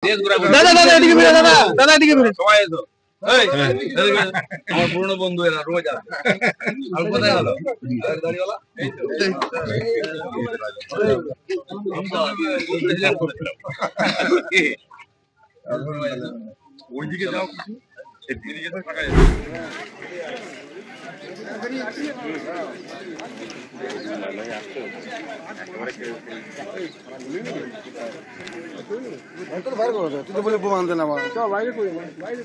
দাদা দাদা এদিকে ফিরে, দাদা দাদা এদিকে ফিরে। সবাই এসো। আমার পুরনো বন্ধু এরা রোজ আসে। আর কোথায় গেল গাড়িওয়ালা? ওইদিকে যাও কিছু এদিকে তো ফাঁকা যাবে। তুই তো বলে বোম আনতে না বাইরে করি বাইরে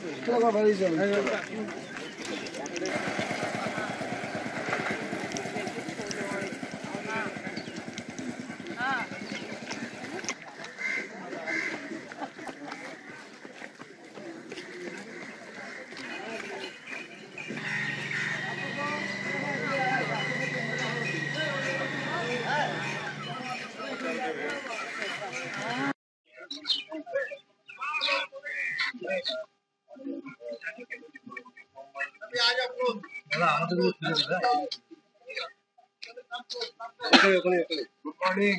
গুড মর্নিং।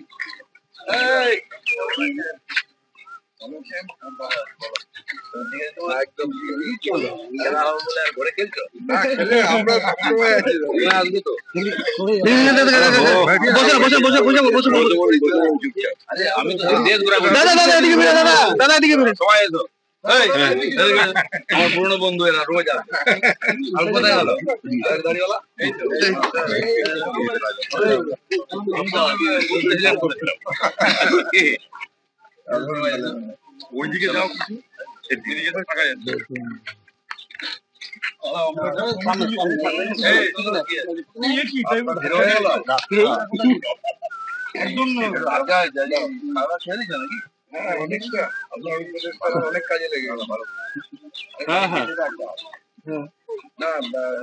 আমার পুরনো বন্ধু এরা রোজ আসে। আর কোথায় গেল গাড়িওয়ালা? ওইদিকে যাও কিছু এদিকে তো ফাঁকা যাচ্ছে। অনেক কাজে লেগে গেল। হ্যাঁ হ্যাঁ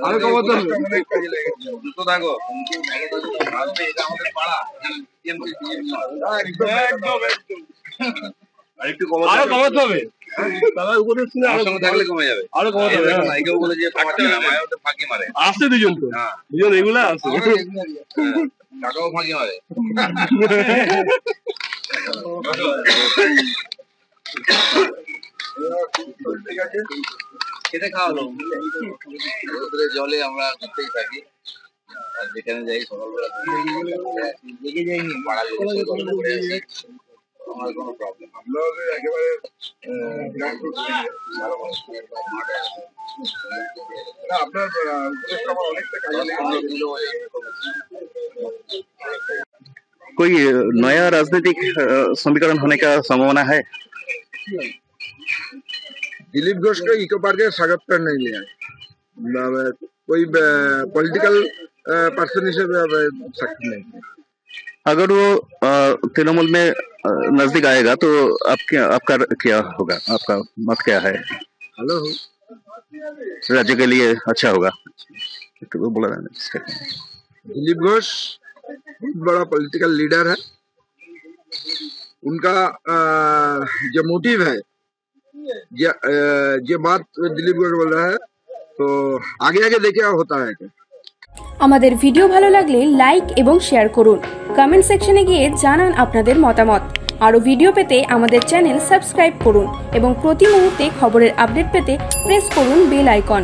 অনেক কাজে লেগেছে। দ্রুত থাকো, আমাদের পাড়া একটু কমাতে হবে। থাকলে কমে যাবে, আরো কমাতে হবে। কেউ বলে যে ফাঁকি মারে, আসছে দুজন তো, দুজন রেগুলার আসছে, টাকাও ফাঁকি মারে। খেতে খাওয়ালো জলে আমরা ঘুরতেই থাকি, আর যেখানে যাই সকালবেলা লেগে যাইনি পাড়া আমার কোনো প্রবলেম। আমরা একেবারে আপনার অনেকটা कोई नया राजनीतिक समीकरण होने का संभावना है? दिलीप घोष को इको पार्क के स्वागत करने के लिए कोई पॉलिटिकल पर्सन हिसाब सकते नहीं। अगर वो तृणमूल में नजदीक आएगा तो आपका क्या होगा? आपका मत क्या है? हेलो, राज्य के लिए अच्छा होगा तो वो बोला। दिलीप घोष बहुत बड़ा पॉलिटिकल लीडर है। उनका जो मोटिव है, जो बात दिलीप घोष बोल रहा है, तो आगे आगे देखिए होता है क्या। আমাদের ভিডিও ভালো লাগলে লাইক এবং শেয়ার করুন, কমেন্ট সেকশনে গিয়ে জানান আপনাদের মতামত। আরও ভিডিও পেতে আমাদের চ্যানেল সাবস্ক্রাইব করুন এবং প্রতি মুহূর্তে খবরের আপডেট পেতে প্রেস করুন বেল আইকন।